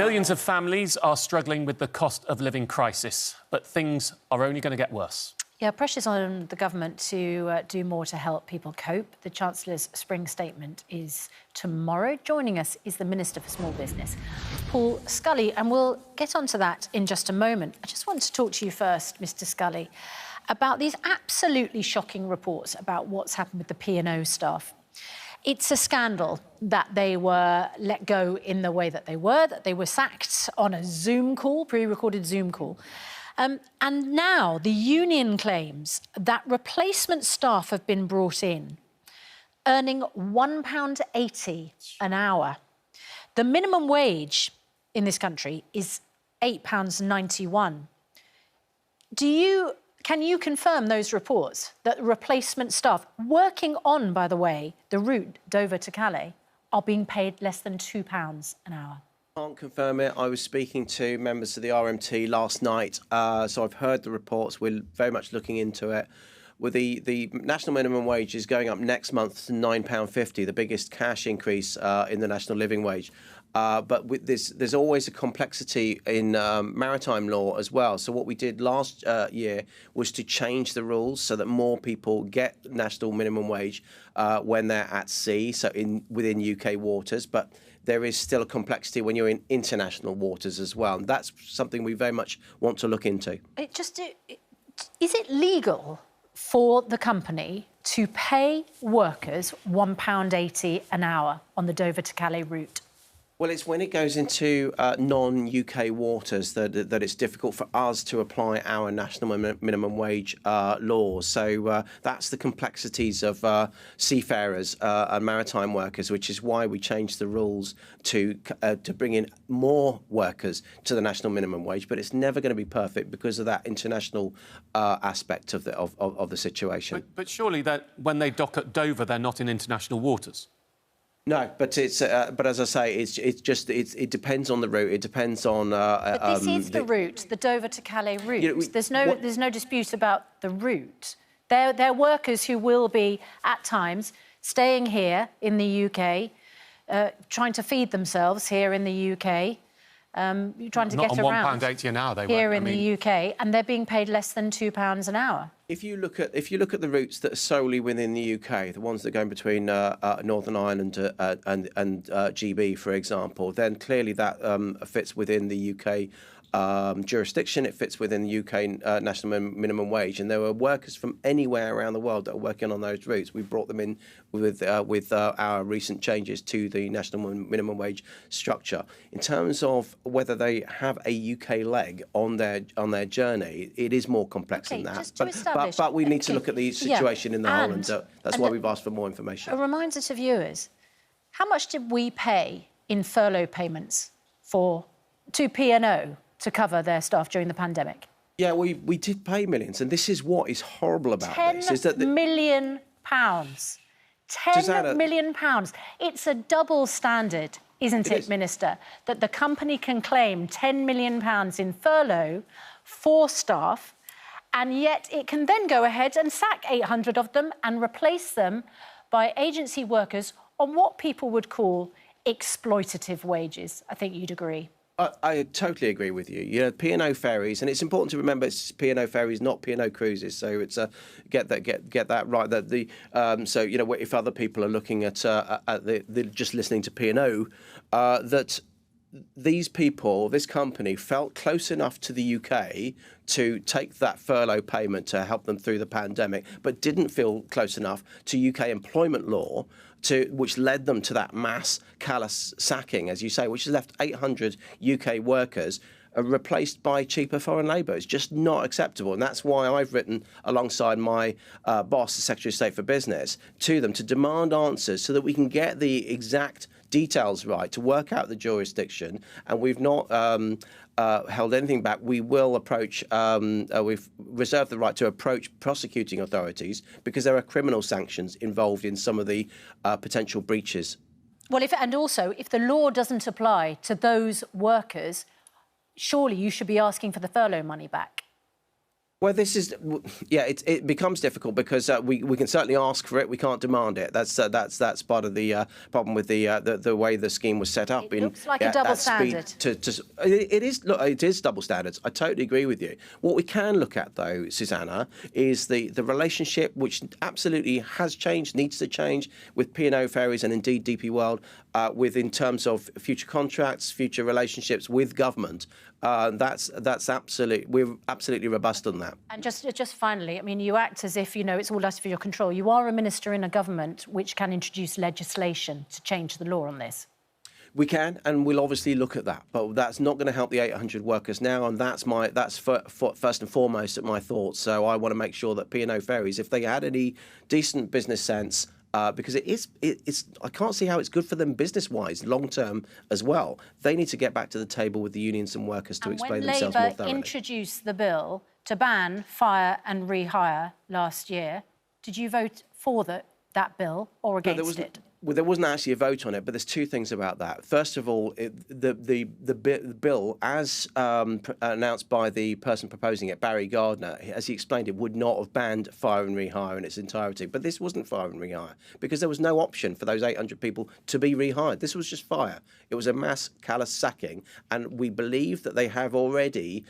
Millions of families are struggling with the cost of living crisis, but things are only going to get worse. Yeah, pressure's on the government to do more to help people cope. The Chancellor's spring statement is tomorrow. Joining us is the Minister for Small Business, Paul Scully, and we'll get onto that in just a moment. I just want to talk to you first, Mr Scully, about these absolutely shocking reports about what's happened with the P&O staff. It's a scandal that they were let go in the way that they were sacked on a Zoom call, pre-recorded Zoom call. And now the union claims that replacement staff have been brought in, earning £1.80 an hour. The minimum wage in this country is £8.91. Can you confirm those reports that replacement staff working on, by the way, the route Dover to Calais are being paid less than £2 an hour? Can't confirm it. I was speaking to members of the RMT last night, so I've heard the reports. We're very much looking into it. With the national minimum wage is going up next month to £9.50, the biggest cash increase in the national living wage. But with this, there's always a complexity in maritime law as well. So what we did last year was to change the rules so that more people get national minimum wage when they're at sea, so within UK waters. But there is still a complexity when you're in international waters as well. And that's something we very much want to look into. Is it legal for the company to pay workers £1.80 an hour on the Dover to Calais route? Well, it's when it goes into non-UK waters that it's difficult for us to apply our national minimum wage laws. So that's the complexities of seafarers and maritime workers, which is why we changed the rules to bring in more workers to the national minimum wage. But it's never going to be perfect because of that international aspect of the situation. But surely that when they dock at Dover, they're not in international waters. No, but it's but as I say, it depends on the route. It depends on. But this is the route, the Dover to Calais route. You know, there's no dispute about the route. They're workers who will be at times staying here in the UK, trying to feed themselves here in the UK, trying to get around. £1.80 an hour they here in the UK, and they're being paid less than £2 an hour. If you look at the routes that are solely within the UK, the ones that go between Northern Ireland and GB, for example, then clearly that fits within the UK jurisdiction. It fits within the UK national minimum wage, and there were workers from anywhere around the world that are working on those routes. We brought them in with our recent changes to the national minimum wage structure. In terms of whether they have a UK leg on their journey, it is more complex than that. But we need to look at the situation in the whole, and that's why we've asked for more information. A reminder to viewers: how much did we pay in furlough payments to P&O to cover their staff during the pandemic? Yeah, we did pay millions, and this is what is horrible about this. Is that £10 million. £10 million. It's a double standard, isn't it, Minister, that the company can claim £10 million in furlough for staff, and yet it can then go ahead and sack 800 of them and replace them by agency workers on what people would call exploitative wages. I think you'd agree. I totally agree with you. You know, P&O Ferries, and it's important to remember it's P&O Ferries, not P&O Cruises. So it's get that right. That so you know, if other people are looking at just listening to P&O, that these people, this company, felt close enough to the UK to take that furlough payment to help them through the pandemic, but didn't feel close enough to UK employment law, which led them to that mass callous sacking, as you say, which has left 800 UK workers replaced by cheaper foreign labour. It's just not acceptable. And that's why I've written, alongside my boss, the Secretary of State for Business, to them to demand answers so that we can get the exact details right, to work out the jurisdiction. And we've not held anything back. We will approach, we've reserved the right to approach prosecuting authorities because there are criminal sanctions involved in some of the potential breaches. Well, if the law doesn't apply to those workers, surely you should be asking for the furlough money back. Well, this is, yeah, it becomes difficult because we can certainly ask for it. We can't demand it. That's part of the problem with the way the scheme was set up. It looks like a double standard. It is double standards. I totally agree with you. What we can look at, though, Susanna, is the relationship, which absolutely has changed, needs to change with P&O Ferries and indeed DP World, in terms of future contracts, future relationships with government. That's absolutely, we're absolutely robust on that. And just finally, I mean, you act as if, it's all out of your control. You are a minister in a government which can introduce legislation to change the law on this. We can, and we'll obviously look at that, but that's not going to help the 800 workers now, and that's first and foremost at my thoughts. So I want to make sure that P&O Ferries, if they had any decent business sense, because I can't see how it's good for them business-wise, long-term as well. They need to get back to the table with the unions and workers to explain themselves more thoroughly. When Labour introduced the bill to ban fire and rehire last year, did you vote for that bill or against it? Well, there wasn't actually a vote on it, but there's two things about that. First of all, the bill, as announced by the person proposing it, Barry Gardner, as he explained it, would not have banned fire and rehire in its entirety. But this wasn't fire and rehire because there was no option for those 800 people to be rehired. This was just fire. It was a mass callous sacking, and we believe that they have already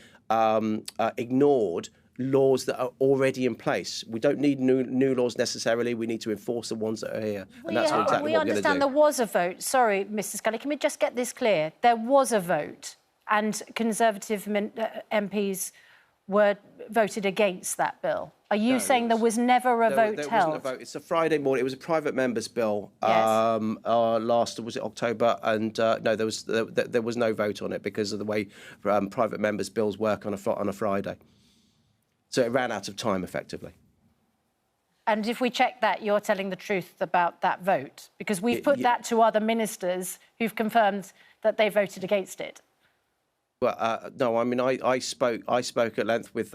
ignored laws that are already in place. We don't need new laws necessarily. We need to enforce the ones that are here. And that's exactly what we're going to do. We understand there was a vote. Sorry, Mr Scully, can we just get this clear? There was a vote and Conservative MPs were voted against that bill. Are you saying there was never a vote held? There wasn't a vote. It's a Friday morning. It was a private member's bill. Yes. Was it October? And no, there was no vote on it because of the way private members' bills work on a Friday. So it ran out of time, effectively. And if we check that, you're telling the truth about that vote? Because we've put that to other ministers who've confirmed that they voted against it. Well, no, I mean, I spoke at length with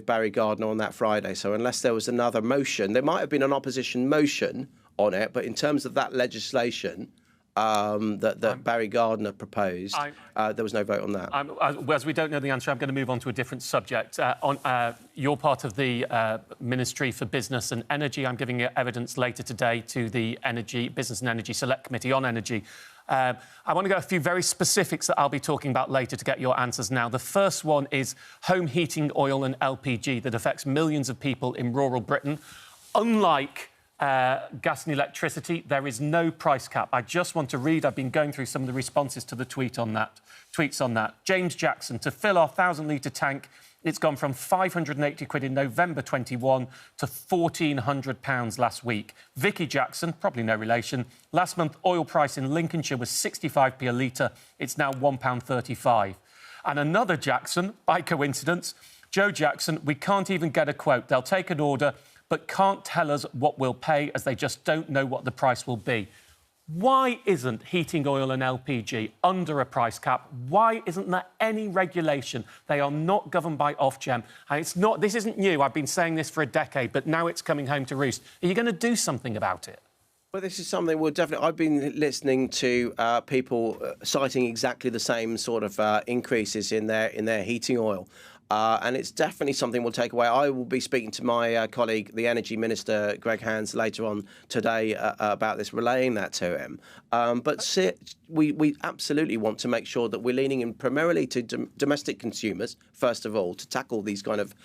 Barry Gardner on that Friday. So unless there was another motion, there might have been an opposition motion on it. But in terms of that legislation that Barry Gardner proposed, there was no vote on that. As we don't know the answer, I'm going to move on to a different subject. You're part of the Ministry for Business and Energy. I'm giving evidence later today to the Business and Energy Select Committee on Energy. I want to go a few very specifics that I'll be talking about later to get your answers now. The first one is home heating oil and LPG that affects millions of people in rural Britain. Unlike gas and electricity, there is no price cap. I just want to read, I've been going through some of the responses to the tweets on that. James Jackson, to fill our 1,000-litre tank, it's gone from 580 quid in November 21 to £1,400 last week. Vicky Jackson, probably no relation, last month oil price in Lincolnshire was 65p a litre. It's now £1.35. And another Jackson, by coincidence, Joe Jackson, we can't even get a quote. They'll take an order but can't tell us what we'll pay as they just don't know what the price will be. Why isn't heating oil and LPG under a price cap? Why isn't there any regulation? They are not governed by Ofgem. And this isn't new. I've been saying this for a decade, but now it's coming home to roost. Are you going to do something about it? Well, this is something we'll definitely... I've been listening to people citing exactly the same sort of increases in their heating oil. And it's definitely something we'll take away. I will be speaking to my colleague, the Energy Minister, Greg Hands, later on today about this, relaying that to him. We absolutely want to make sure that we're leaning in primarily to domestic consumers, first of all, to tackle these kind of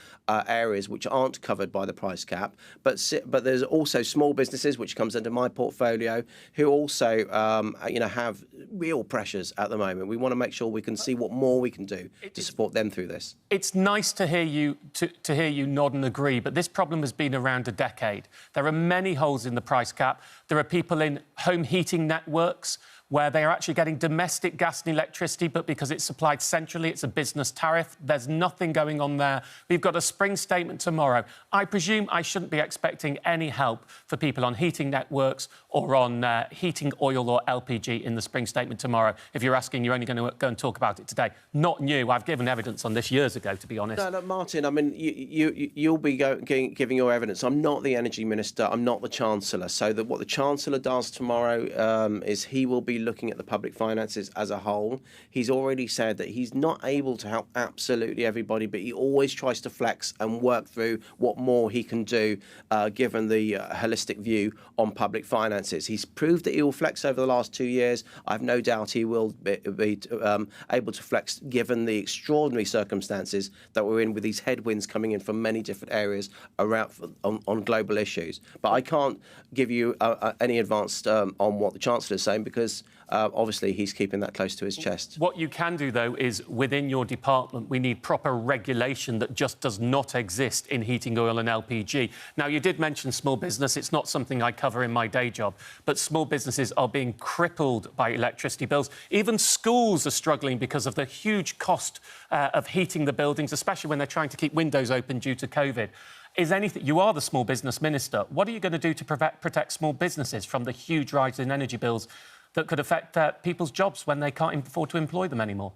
areas which aren't covered by the price cap. But there's also small businesses, which comes under my portfolio, who also have real pressures at the moment. We want to make sure we can see what more we can do to support them through this. It's nice to hear you nod and agree, but this problem has been around a decade. There are many holes in the price cap. There are people in home heating networks where they are actually getting domestic gas and electricity, but because it's supplied centrally, it's a business tariff. There's nothing going on there. We've got a spring statement tomorrow. I presume I shouldn't be expecting any help for people on heating networks or on heating oil or LPG in the spring statement tomorrow. If you're asking, you're only going to go and talk about it today. Not new. I've given evidence on this years ago, to be honest. No, Martin, I mean, you'll be giving your evidence. I'm not the Energy Minister. I'm not the Chancellor. So what the Chancellor does tomorrow is he will be be looking at the public finances as a whole. He's already said that he's not able to help absolutely everybody, but he always tries to flex and work through what more he can do, given the holistic view on public finances. He's proved that he will flex over the last 2 years. I've no doubt he will be able to flex given the extraordinary circumstances that we're in with these headwinds coming in from many different areas around on global issues. But I can't give you any advanced on what the Chancellor is saying because obviously he's keeping that close to his chest. What you can do, though, is within your department, we need proper regulation that just does not exist in heating oil and LPG. Now, you did mention small business. It's not something I cover in my day job, but small businesses are being crippled by electricity bills. Even schools are struggling because of the huge cost of heating the buildings, especially when they're trying to keep windows open due to COVID. You are the small business minister. What are you going to do to protect small businesses from the huge rise in energy bills that could affect people's jobs when they can't afford to employ them anymore?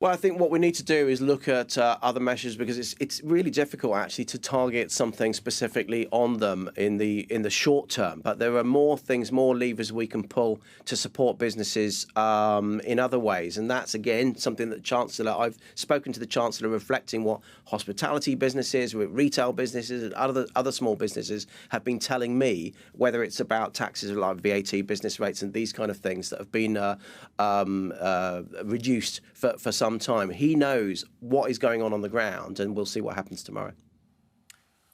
Well, I think what we need to do is look at other measures because it's really difficult actually to target something specifically on them in the short term. But there are more levers we can pull to support businesses in other ways, and that's again something that I've spoken to the Chancellor reflecting what hospitality businesses, retail businesses, and other small businesses have been telling me. Whether it's about taxes like VAT, business rates, and these kind of things that have been reduced for some time. He knows what is going on the ground, and we'll see what happens tomorrow.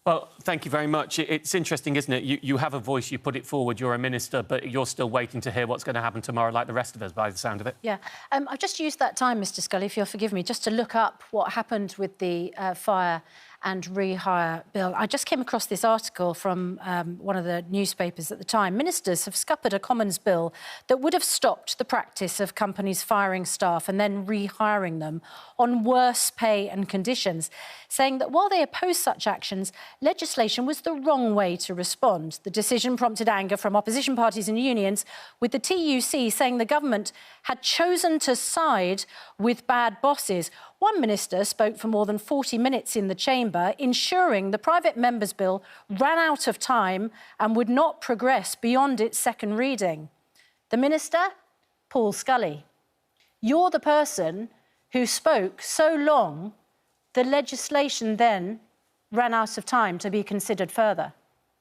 Well, thank you very much. It's interesting, isn't it? You have a voice, you put it forward, you're a minister, but you're still waiting to hear what's going to happen tomorrow, like the rest of us, by the sound of it. Yeah. I've just used that time, Mr Scully, if you'll forgive me, just to look up what happened with the fire and rehire bill. I just came across this article from one of the newspapers at the time. Ministers have scuppered a Commons bill that would have stopped the practice of companies firing staff and then rehiring them on worse pay and conditions, saying that while they oppose such actions, legislation was the wrong way to respond. The decision prompted anger from opposition parties and unions, with the TUC saying the government had chosen to side with bad bosses. One minister spoke for more than 40 minutes in the chamber, ensuring the private member's bill ran out of time and would not progress beyond its second reading. The minister, Paul Scully. You're the person who spoke so long, the legislation then ran out of time to be considered further.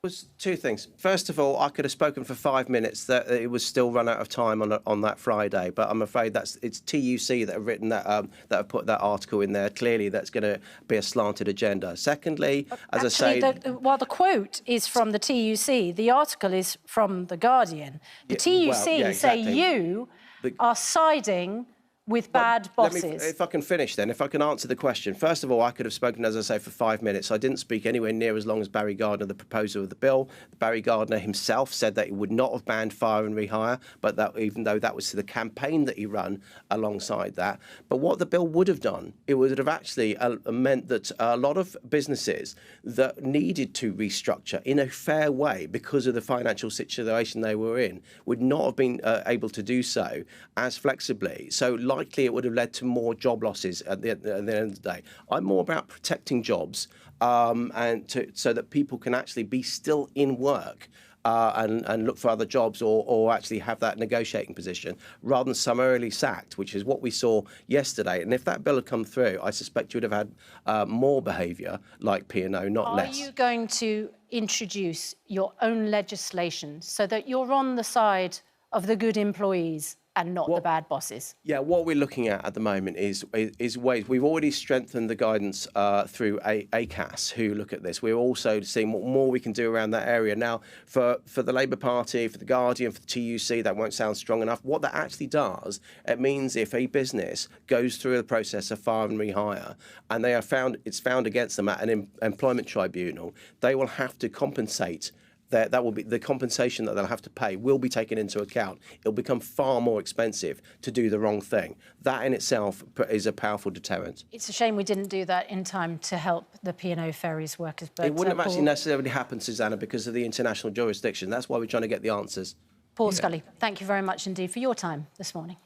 Was two things. First of all, I could have spoken for 5 minutes. That it was still run out of time on that Friday. But I'm afraid it's TUC that have written that that have put that article in there. Clearly, that's going to be a slanted agenda. Secondly, as actually, I say, while the quote is from the TUC, the article is from the Guardian. The TUC say you are siding with bad bosses. If I can finish then, if I can answer the question. First of all, I could have spoken, as I say, for 5 minutes. I didn't speak anywhere near as long as Barry Gardiner, the proposer of the bill. Barry Gardiner himself said that he would not have banned fire and rehire, but that even though that was to the campaign that he ran alongside that. But what the bill would have done, it would have actually meant that a lot of businesses that needed to restructure in a fair way because of the financial situation they were in would not have been able to do so as flexibly. So likely it would have led to more job losses at the end of the day. I'm more about protecting jobs so that people can actually be still in work and look for other jobs or actually have that negotiating position rather than summarily sacked, which is what we saw yesterday. And if that bill had come through, I suspect you would have had more behaviour like P&O, not less. Are you going to introduce your own legislation so that you're on the side of the good employees and not the bad bosses? Yeah, what we're looking at the moment is ways. We've already strengthened the guidance through ACAS, who look at this. We're also seeing what more we can do around that area. Now, for the Labour Party, for the Guardian, for the TUC, that won't sound strong enough. What that actually does, it means if a business goes through the process of fire and rehire and it's found against them at an employment tribunal, they will have to compensate. That will be the compensation that they'll have to pay will be taken into account. It'll become far more expensive to do the wrong thing. That in itself is a powerful deterrent. It's a shame we didn't do that in time to help the P&O Ferries workers. But it wouldn't have actually necessarily happened, Susanna, because of the international jurisdiction. That's why we're trying to get the answers. Paul Scully, thank you very much indeed for your time this morning.